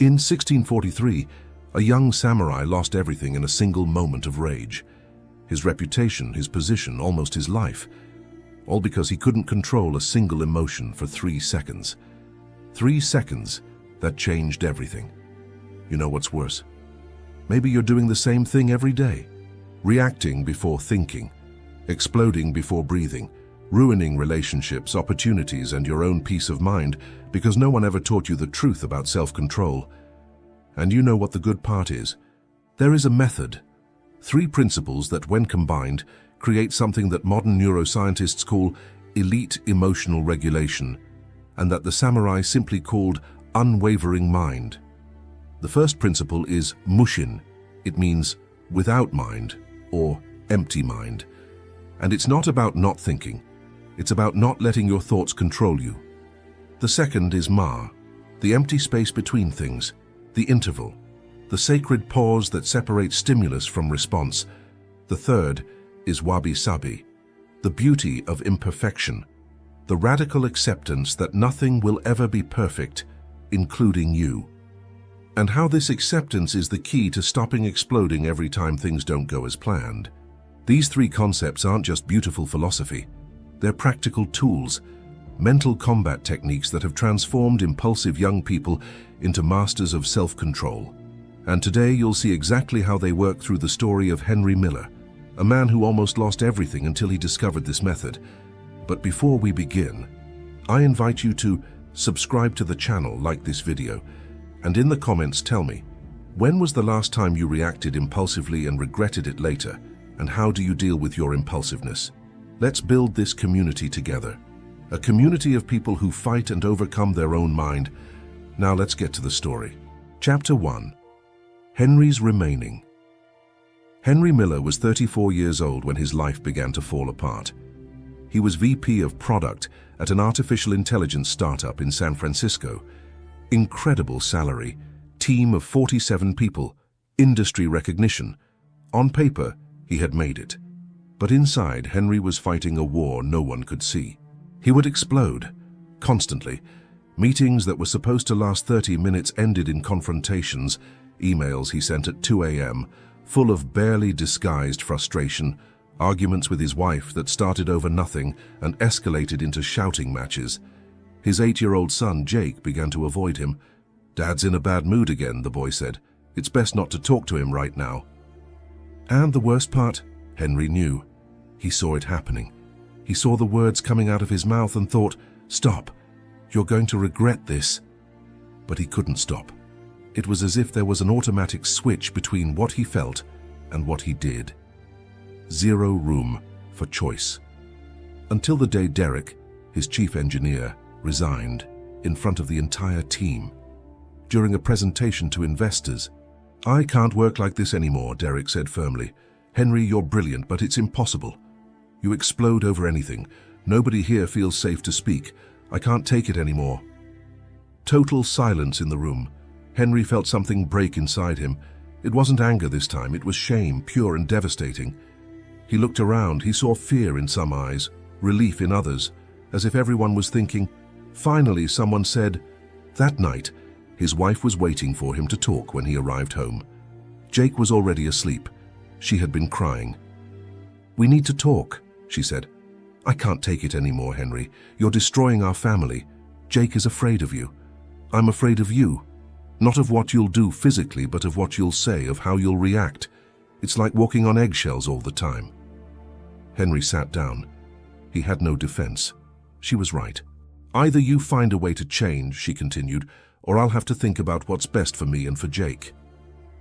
In 1643, a young samurai lost everything in a single moment of rage. His reputation, his position, almost his life. All because he couldn't control a single emotion for 3 seconds. 3 seconds that changed everything. You know what's worse? Maybe you're doing the same thing every day. Reacting before thinking. Exploding before breathing. Ruining relationships, opportunities, and your own peace of mind because no one ever taught you the truth about self-control. And you know what the good part is? There is a method. 3 principles that, when combined, create something that modern neuroscientists call elite emotional regulation, and that the samurai simply called unwavering mind. The first principle is Mushin. It means without mind, or empty mind. And it's not about not thinking. It's about not letting your thoughts control you. The second is Ma, the empty space between things, the interval, the sacred pause that separates stimulus from response. The third is Wabi-Sabi, the beauty of imperfection, the radical acceptance that nothing will ever be perfect, including you. And how this acceptance is the key to stopping exploding every time things don't go as planned. These 3 concepts aren't just beautiful philosophy. They're practical tools, mental combat techniques that have transformed impulsive young people into masters of self-control. And today you'll see exactly how they work through the story of Henry Miller, a man who almost lost everything until he discovered this method. But before we begin, I invite you to subscribe to the channel, like this video, and in the comments tell me, when was the last time you reacted impulsively and regretted it later, and how do you deal with your impulsiveness? Let's build this community together. A community of people who fight and overcome their own mind. Now let's get to the story. Chapter 1. Henry's Remaining. Henry Miller was 34 years old when his life began to fall apart. He was VP of Product at an artificial intelligence startup in San Francisco. Incredible salary, team of 47 people, industry recognition. On paper, he had made it. But inside, Henry was fighting a war no one could see. He would explode, constantly. Meetings that were supposed to last 30 minutes ended in confrontations, emails he sent at 2 a.m., full of barely disguised frustration, arguments with his wife that started over nothing and escalated into shouting matches. His 8-year-old son, Jake, began to avoid him. "Dad's in a bad mood again," the boy said. "It's best not to talk to him right now." And the worst part, Henry knew. He saw it happening. He saw the words coming out of his mouth and thought, "Stop, you're going to regret this." But he couldn't stop. It was as if there was an automatic switch between what he felt and what he did. Zero room for choice. Until the day Derek, his chief engineer, resigned in front of the entire team. During a presentation to investors, "I can't work like this anymore," Derek said firmly. "Henry, you're brilliant, but it's impossible. You explode over anything. Nobody here feels safe to speak. I can't take it anymore." Total silence in the room. Henry felt something break inside him. It wasn't anger this time, it was shame, pure and devastating. He looked around, he saw fear in some eyes, relief in others, as if everyone was thinking. Finally, someone said, that night, his wife was waiting for him to talk when he arrived home. Jake was already asleep. She had been crying. "We need to talk," she said. "I can't take it anymore, Henry. You're destroying our family. Jake is afraid of you. I'm afraid of you. Not of what you'll do physically, but of what you'll say, of how you'll react. It's like walking on eggshells all the time." Henry sat down. He had no defense. She was right. "Either you find a way to change," she continued, "or I'll have to think about what's best for me and for Jake."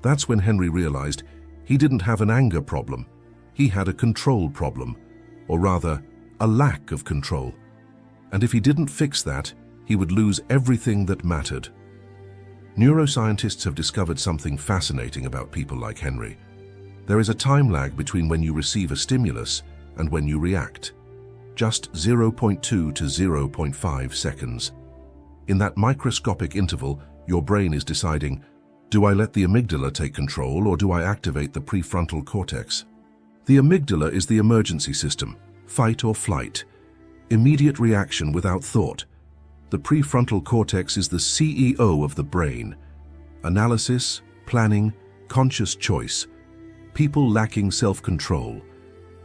That's when Henry realized he didn't have an anger problem. He had a control problem, or rather, a lack of control. And if he didn't fix that, he would lose everything that mattered. Neuroscientists have discovered something fascinating about people like Henry. There is a time lag between when you receive a stimulus and when you react. Just 0.2 to 0.5 seconds. In that microscopic interval, your brain is deciding, do I let the amygdala take control or do I activate the prefrontal cortex? The amygdala is the emergency system, fight or flight, immediate reaction without thought. The prefrontal cortex is the CEO of the brain, Analysis, planning, conscious choice. People lacking self-control.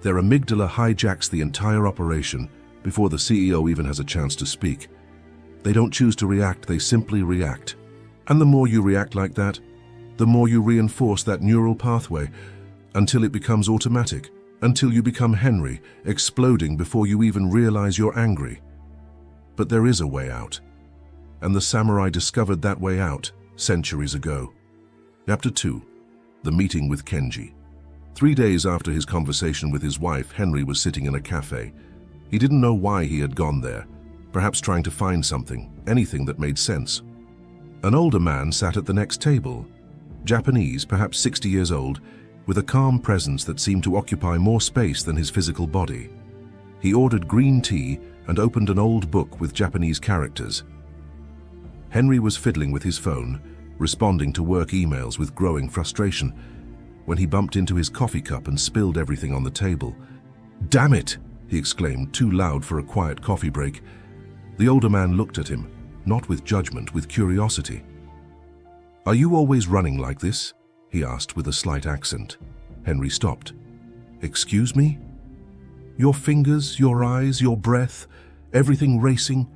Their amygdala hijacks the entire operation before the CEO even has a chance to speak. They don't choose to react, they simply react. And the more you react like that, the more you reinforce that neural pathway until it becomes automatic, until you become Henry, exploding before you even realize you're angry. But there is a way out. And the samurai discovered that way out centuries ago. Chapter 2. The Meeting with Kenji. 3 days after his conversation with his wife, Henry was sitting in a cafe. He didn't know why he had gone there, perhaps trying to find something, anything that made sense. An older man sat at the next table, Japanese, perhaps 60 years old, with a calm presence that seemed to occupy more space than his physical body. He ordered green tea and opened an old book with Japanese characters. Henry was fiddling with his phone, responding to work emails with growing frustration, when he bumped into his coffee cup and spilled everything on the table. "Damn it!" he exclaimed, too loud for a quiet coffee break. The older man looked at him, not with judgment, with curiosity. "Are you always running like this?" he asked with a slight accent. Henry stopped. "Excuse me?" "Your fingers, your eyes, your breath, everything racing,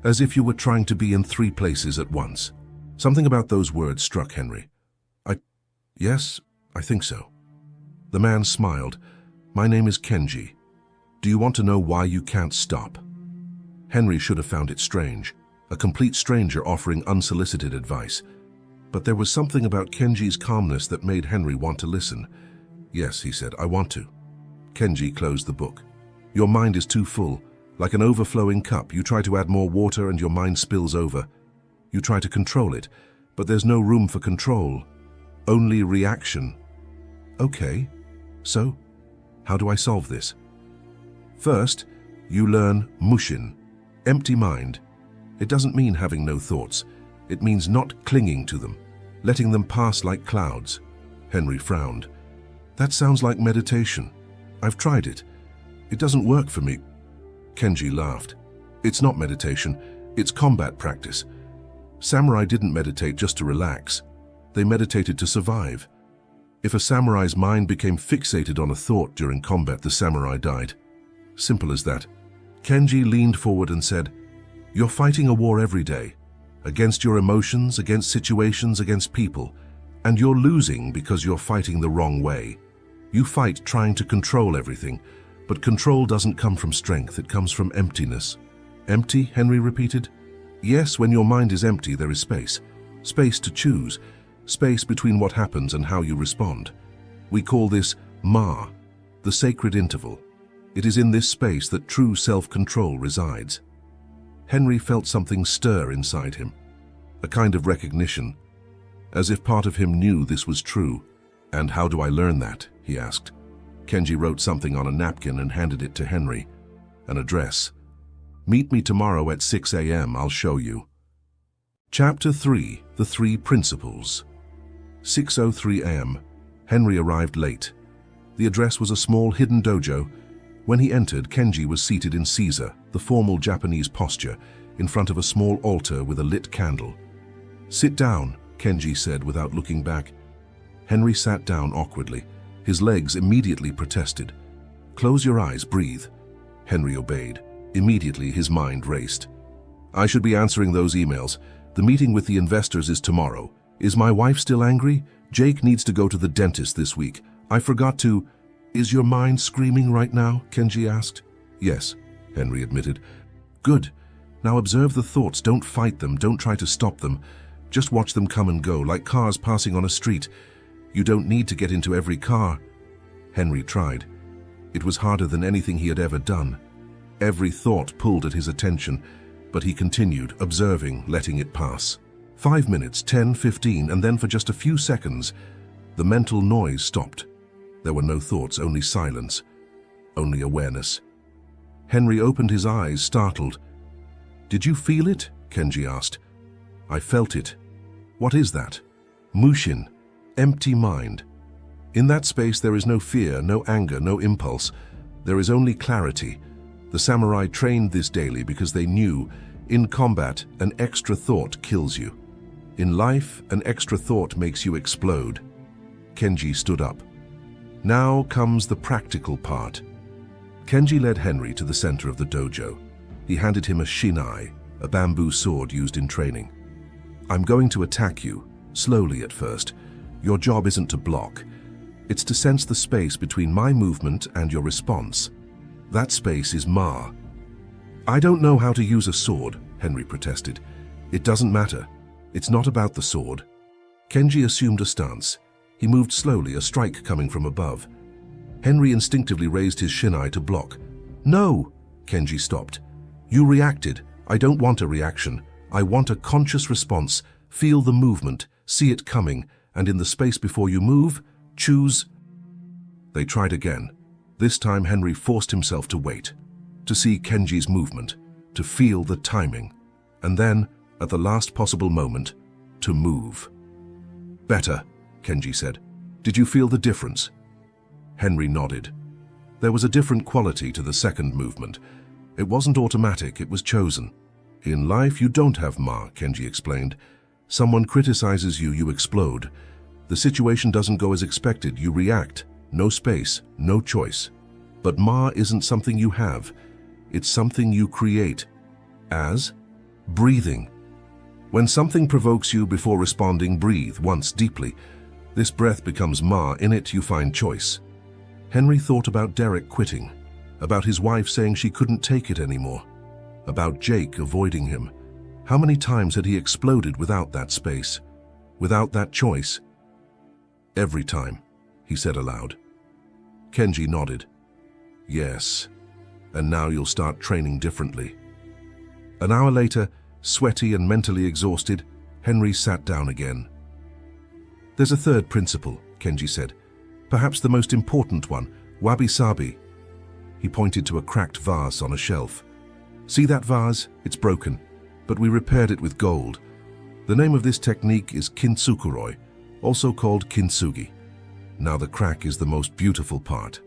as if you were trying to be in 3 places at once." Something about those words struck Henry. Yes, I think so." The man smiled. "My name is Kenji. Do you want to know why you can't stop?" Henry should have found it strange, a complete stranger offering unsolicited advice. But there was something about Kenji's calmness that made Henry want to listen. "Yes," he said, "I want to." Kenji closed the book. "Your mind is too full. Like an overflowing cup, you try to add more water and your mind spills over. You try to control it, but there's no room for control. Only reaction." "Okay, so how do I solve this?" "First, you learn Mushin, empty mind. It doesn't mean having no thoughts. It means not clinging to them, letting them pass like clouds." Henry frowned. "That sounds like meditation. I've tried it. It doesn't work for me." Kenji laughed. "It's not meditation, it's combat practice. Samurai didn't meditate just to relax. They meditated to survive. If a samurai's mind became fixated on a thought during combat, the samurai died. Simple as that." Kenji leaned forward and said, "You're fighting a war every day, against your emotions, against situations, against people, and you're losing because you're fighting the wrong way. You fight trying to control everything, but control doesn't come from strength, it comes from emptiness." "Empty?" Henry repeated. "Yes, when your mind is empty, there is space. Space to choose. Space between what happens and how you respond. We call this Ma, the sacred interval. It is in this space that true self-control resides." Henry felt something stir inside him, a kind of recognition, as if part of him knew this was true. "And how do I learn that?" he asked. Kenji wrote something on a napkin and handed it to Henry. An address. "Meet me tomorrow at 6 a.m. I'll show you." Chapter 3. The 3 Principles. 6:03 a.m. Henry arrived late. The address was a small hidden dojo. When he entered, Kenji was seated in Caesar, the formal Japanese posture, in front of a small altar with a lit candle. "Sit down," Kenji said without looking back. Henry sat down awkwardly. His legs immediately protested. "Close your eyes, breathe." Henry obeyed. Immediately his mind raced. "I should be answering those emails. The meeting with the investors is tomorrow. Is my wife still angry? Jake needs to go to the dentist this week. I forgot to—" "Is your mind screaming right now?" Kenji asked. "Yes," Henry admitted. "Good. Now observe the thoughts. Don't fight them. Don't try to stop them. Just watch them come and go, like cars passing on a street. You don't need to get into every car." Henry tried. It was harder than anything he had ever done. Every thought pulled at his attention, but he continued, observing, letting it pass. 5 minutes, 10, 15, and then for just a few seconds, the mental noise stopped. There were no thoughts, only silence, only awareness. Henry opened his eyes, startled. "Did you feel it?" Kenji asked. "I felt it." "What is that?" "Mushin, empty mind. In that space there is no fear, no anger, no impulse. There is only clarity. The samurai trained this daily because they knew, in combat, an extra thought kills you. In life, an extra thought makes you explode. Kenji stood up. Now comes the practical part. Kenji led Henry to the center of the dojo. He handed him a shinai, a bamboo sword used in training. I'm going to attack you, slowly at first. Your job isn't to block. It's to sense the space between my movement and your response. That space is Ma. I don't know how to use a sword, Henry protested. It doesn't matter. It's not about the sword. Kenji assumed a stance. He moved slowly, a strike coming from above. Henry instinctively raised his shinai to block. No! Kenji stopped. You reacted. I don't want a reaction. I want a conscious response. Feel the movement, see it coming, and in the space before you move, choose. They tried again. This time Henry forced himself to wait, to see Kenji's movement, to feel the timing, and then, at the last possible moment, to move. Better, Kenji said. Did you feel the difference? Henry nodded. There was a different quality to the second movement. It wasn't automatic, it was chosen. In life, you don't have Ma, Kenji explained. Someone criticizes you, you explode. The situation doesn't go as expected, you react. No space, no choice. But Ma isn't something you have. It's something you create. As? Breathing. When something provokes you before responding, breathe once deeply. This breath becomes Ma. In it, you find choice. Henry thought about Derek quitting, about his wife saying she couldn't take it anymore, about Jake avoiding him. How many times had he exploded without that space, without that choice? Every time, he said aloud. Kenji nodded. Yes, and now you'll start training differently. An hour later, sweaty and mentally exhausted, Henry sat down again. There's a third principle, Kenji said. Perhaps the most important one, Wabi-Sabi. He pointed to a cracked vase on a shelf. See that vase? It's broken, but we repaired it with gold. The name of this technique is kintsukuroi, also called kintsugi. Now the crack is the most beautiful part.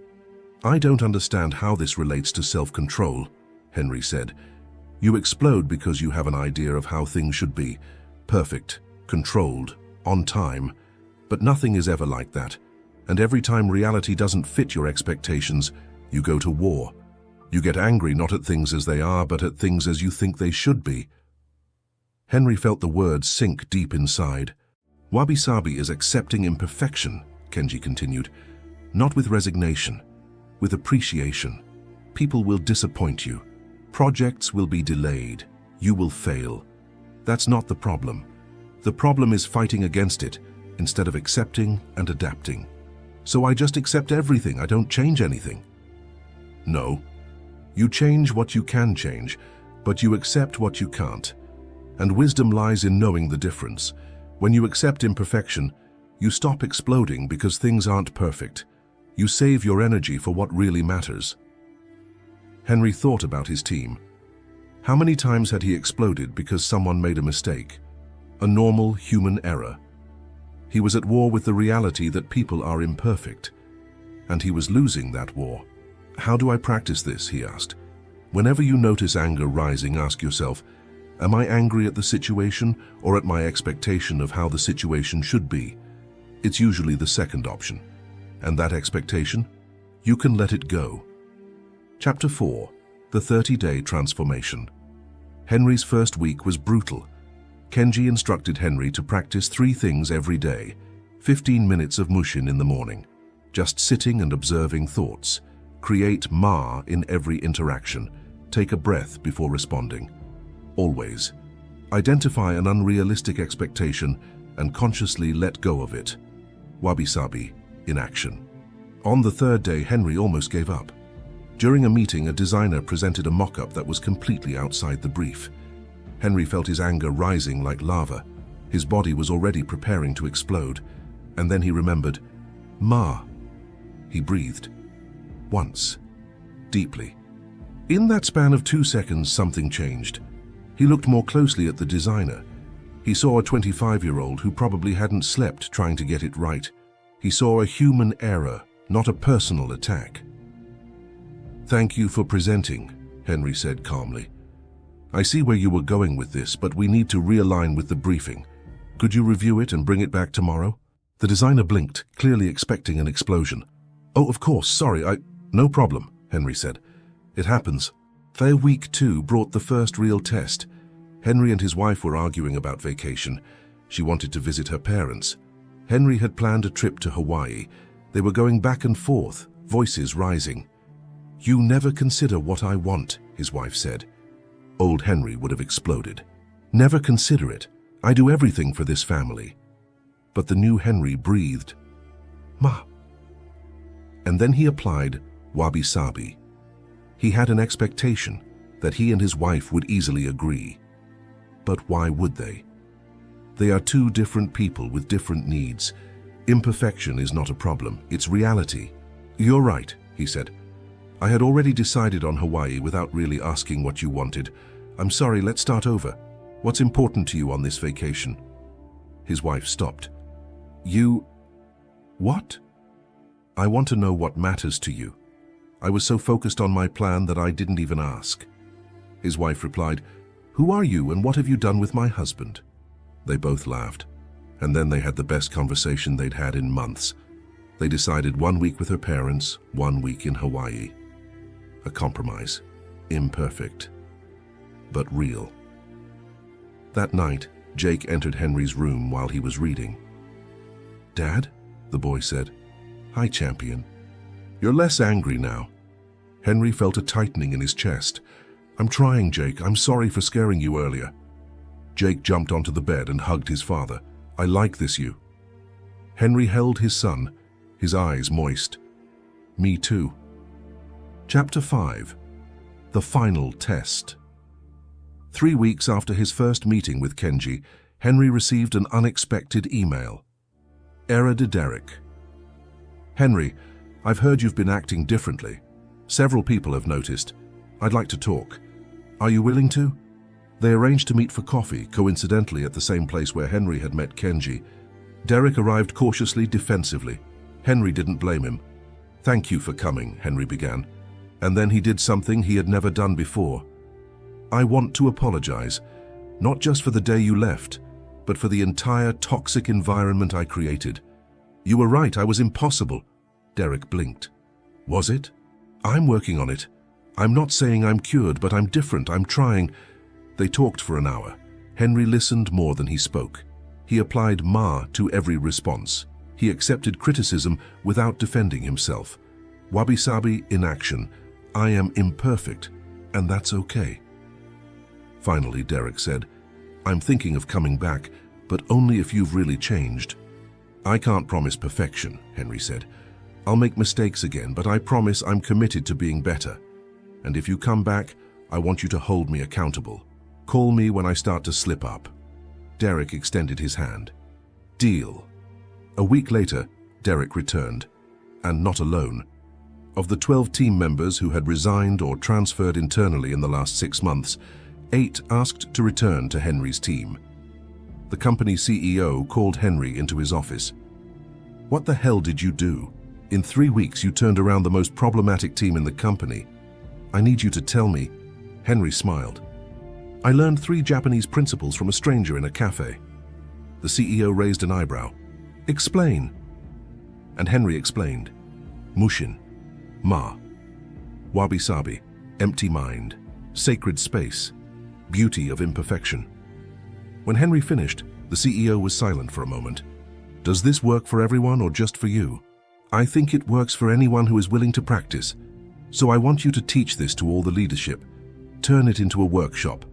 I don't understand how this relates to self-control, Henry said. You explode because you have an idea of how things should be. Perfect, controlled, on time. But nothing is ever like that. And every time reality doesn't fit your expectations, you go to war. You get angry not at things as they are, but at things as you think they should be. Henry felt the words sink deep inside. Wabi-Sabi is accepting imperfection, Kenji continued. Not with resignation, with appreciation. People will disappoint you. Projects will be delayed. You will fail. That's not the problem. The problem is fighting against it, instead of accepting and adapting. So I just accept everything, I don't change anything. No. You change what you can change, but you accept what you can't. And wisdom lies in knowing the difference. When you accept imperfection, you stop exploding because things aren't perfect. You save your energy for what really matters. Henry thought about his team. How many times had he exploded because someone made a mistake? A normal human error. He was at war with the reality that people are imperfect, and he was losing that war. How do I practice this, he asked. Whenever you notice anger rising, ask yourself, am I angry at the situation or at my expectation of how the situation should be? It's usually the second option. And that expectation? You can let it go. Chapter 4. The 30-Day Transformation. Henry's first week was brutal. Kenji instructed Henry to practice 3 things every day. 15 minutes of Mushin in the morning. Just sitting and observing thoughts. Create Ma in every interaction. Take a breath before responding. Always. Identify an unrealistic expectation and consciously let go of it. Wabi-Sabi in action. On the 3rd day, Henry almost gave up. During a meeting, a designer presented a mock-up that was completely outside the brief. Henry felt his anger rising like lava. His body was already preparing to explode. And then he remembered, Ma. He breathed. Once. Deeply. In that span of 2 seconds, something changed. He looked more closely at the designer. He saw a 25-year-old who probably hadn't slept trying to get it right. He saw a human error, not a personal attack. Thank you for presenting, Henry said calmly. I see where you were going with this, but we need to realign with the briefing. Could you review it and bring it back tomorrow? The designer blinked, clearly expecting an explosion. Oh, of course, sorry, No problem, Henry said. It happens. Their week 2 brought the first real test. Henry and his wife were arguing about vacation. She wanted to visit her parents. Henry had planned a trip to Hawaii. They were going back and forth, voices rising. You never consider what I want, his wife said. Old Henry would have exploded. Never consider it. I do everything for this family. But the new Henry breathed, Ma. And then he applied Wabi-Sabi. He had an expectation that he and his wife would easily agree. But why would they? They are two different people with different needs. Imperfection is not a problem, it's reality. You're right, he said. I had already decided on Hawaii without really asking what you wanted. I'm sorry, let's start over. What's important to you on this vacation? His wife stopped. What? I want to know what matters to you. I was so focused on my plan that I didn't even ask. His wife replied, Who are you and what have you done with my husband? They both laughed, and then they had the best conversation they'd had in months. They decided 1 week with her parents, 1 week in Hawaii. A compromise. Imperfect, but real. That night, Jake entered Henry's room while he was reading. Dad, the boy said. Hi, champion. You're less angry now. Henry felt a tightening in his chest. I'm trying, Jake. I'm sorry for scaring you earlier. Jake jumped onto the bed and hugged his father. I like this you. Henry held his son, his eyes moist. Me too. Chapter 5. The Final Test. 3 weeks after his first meeting with Kenji, Henry received an unexpected email. Error de Derek. Henry, I've heard you've been acting differently. Several people have noticed. I'd like to talk. Are you willing to? They arranged to meet for coffee, coincidentally at the same place where Henry had met Kenji. Derek arrived cautiously, defensively. Henry didn't blame him. Thank you for coming, Henry began. And then he did something he had never done before. I want to apologize, not just for the day you left, but for the entire toxic environment I created. You were right, I was impossible. Derek blinked. Was it? I'm working on it. I'm not saying I'm cured, but I'm different, I'm trying. They talked for an hour. Henry listened more than he spoke. He applied Ma to every response. He accepted criticism without defending himself. Wabi-Sabi in action. I am imperfect, and that's okay. Finally, Derek said, I'm thinking of coming back, but only if you've really changed. I can't promise perfection, Henry said. I'll make mistakes again, but I promise I'm committed to being better. And if you come back, I want you to hold me accountable. Call me when I start to slip up. Derek extended his hand. Deal. A week later, Derek returned, and not alone. Of the 12 team members who had resigned or transferred internally in the last 6 months, 8 asked to return to Henry's team. The company CEO called Henry into his office. What the hell did you do? In 3 weeks, you turned around the most problematic team in the company. I need you to tell me. Henry smiled. I learned 3 Japanese principles from a stranger in a cafe. The CEO raised an eyebrow. Explain. And Henry explained. Mushin. Ma. Wabi-Sabi. Empty mind. Sacred space. Beauty of imperfection. When Henry finished, the CEO was silent for a moment. Does this work for everyone or just for you? I think it works for anyone who is willing to practice. So I want you to teach this to all the leadership. Turn it into a workshop.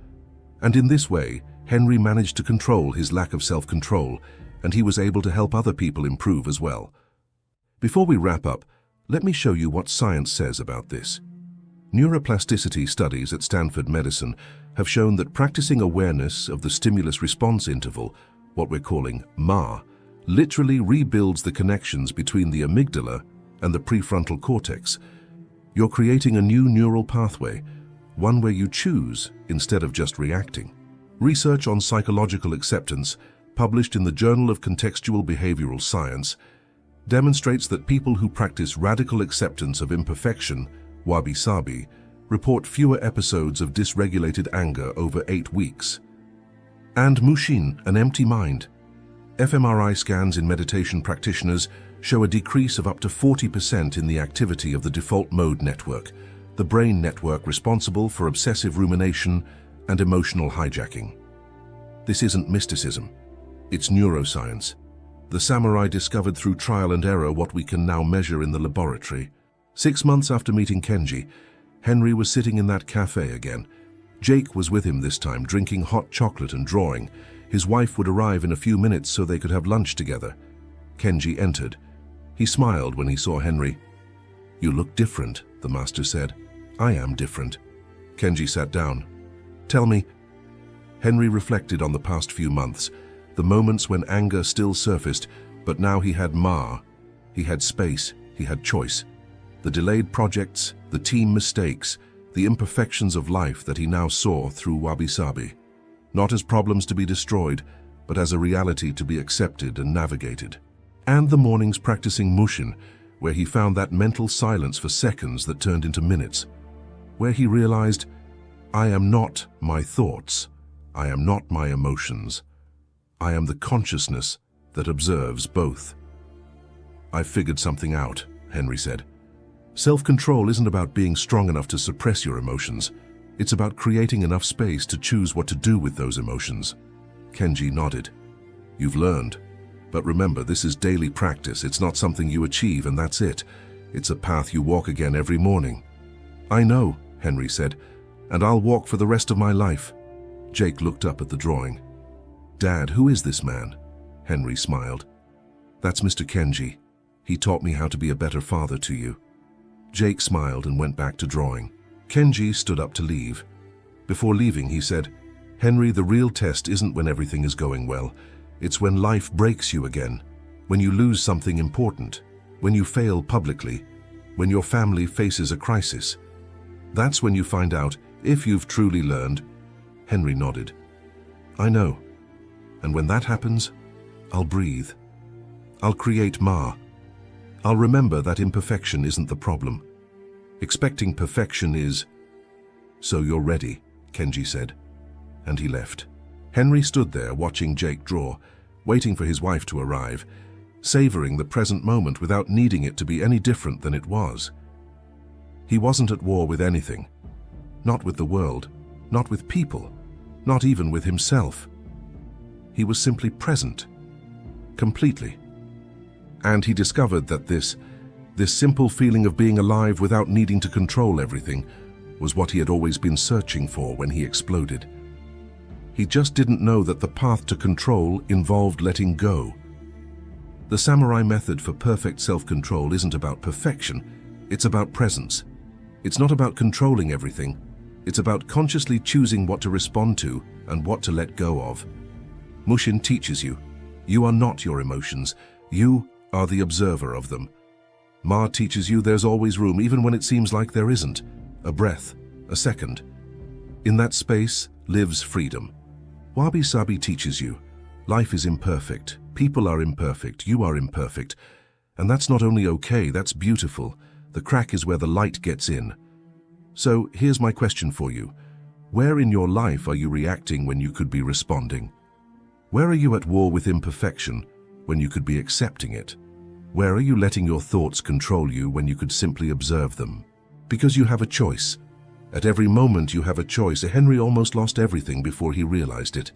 And in this way, Henry managed to control his lack of self-control, and he was able to help other people improve as well. Before we wrap up, let me show you what science says about this. Neuroplasticity studies at Stanford Medicine have shown that practicing awareness of the stimulus-response interval, what we're calling MA, literally rebuilds the connections between the amygdala and the prefrontal cortex. You're creating a new neural pathway, one where you choose instead of just reacting. Research on psychological acceptance, published in the Journal of Contextual Behavioral Science, demonstrates that people who practice radical acceptance of imperfection, Wabi-Sabi, report fewer episodes of dysregulated anger over 8 weeks. And Mushin, an empty mind. fMRI scans in meditation practitioners show a decrease of up to 40% in the activity of the default mode network, the brain network responsible for obsessive rumination and emotional hijacking. This isn't mysticism. It's neuroscience. The samurai discovered through trial and error what we can now measure in the laboratory. 6 months after meeting Kenji, Henry was sitting in that cafe again. Jake was with him this time, drinking hot chocolate and drawing. His wife would arrive in a few minutes so they could have lunch together. Kenji entered. He smiled when he saw Henry. "You look different," the master said. "I am different." Kenji sat down. "Tell me." Henry reflected on the past few months, the moments when anger still surfaced, but now he had Ma. He had space, he had choice. The delayed projects, the team mistakes, the imperfections of life that he now saw through Wabi-Sabi. Not as problems to be destroyed, but as a reality to be accepted and navigated. And the mornings practicing Mushin, where he found that mental silence for seconds that turned into minutes. Where he realized, I am not my thoughts, I am not my emotions. I am the consciousness that observes both. "I've figured something out," Henry said. "Self-control isn't about being strong enough to suppress your emotions. It's about creating enough space to choose what to do with those emotions." Kenji nodded. "You've learned. But remember, this is daily practice. It's not something you achieve and that's it. It's a path you walk again every morning." "I know," Henry said, "and I'll walk for the rest of my life." Jake looked up at the drawing. "Dad, who is this man?" Henry smiled. "That's Mr. Kenji. He taught me how to be a better father to you." Jake smiled and went back to drawing. Kenji stood up to leave. Before leaving, he said, "Henry, the real test isn't when everything is going well. It's when life breaks you again, when you lose something important, when you fail publicly, when your family faces a crisis. That's when you find out if you've truly learned." Henry nodded. "I know. And when that happens, I'll breathe. I'll create Ma. I'll remember that imperfection isn't the problem. Expecting perfection is..." "So you're ready," Kenji said. And he left. Henry stood there watching Jake draw, waiting for his wife to arrive, savoring the present moment without needing it to be any different than it was. He wasn't at war with anything. Not with the world, not with people, not even with himself. He was simply present, completely. And he discovered that this simple feeling of being alive without needing to control everything was what he had always been searching for when he exploded. He just didn't know that the path to control involved letting go. The samurai method for perfect self-control isn't about perfection, it's about presence. It's not about controlling everything, it's about consciously choosing what to respond to and what to let go of. Mushin teaches you, you are not your emotions, you are the observer of them. Ma teaches you there's always room, even when it seems like there isn't. A breath, a second. In that space lives freedom. Wabi-Sabi teaches you, life is imperfect, people are imperfect, you are imperfect. And that's not only okay, that's beautiful. The crack is where the light gets in. So here's my question for you. Where in your life are you reacting when you could be responding? Where are you at war with imperfection when you could be accepting it? Where are you letting your thoughts control you when you could simply observe them? Because you have a choice. At every moment you have a choice. Henry almost lost everything before he realized it.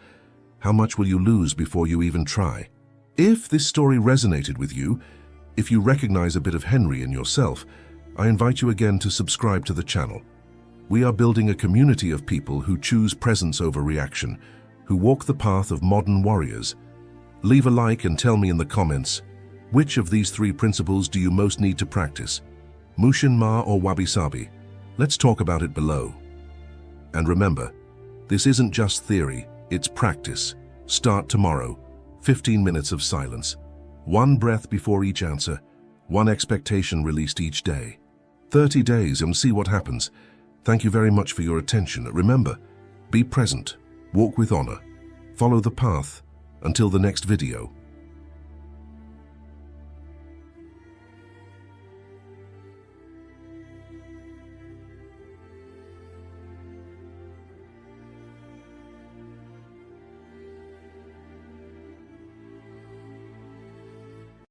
How much will you lose before you even try? If this story resonated with you, if you recognize a bit of Henry in yourself, I invite you again to subscribe to the channel. We are building a community of people who choose presence over reaction, who walk the path of modern warriors. Leave a like and tell me in the comments, which of these 3 principles do you most need to practice? Mushin, Ma, or Wabi-Sabi? Let's talk about it below. And remember, this isn't just theory, it's practice. Start tomorrow. 15 minutes of silence. 1 breath before each answer. 1 expectation released each day. 30 days and see what happens. Thank you very much for your attention. Remember, be present, walk with honor, follow the path. Until the next video.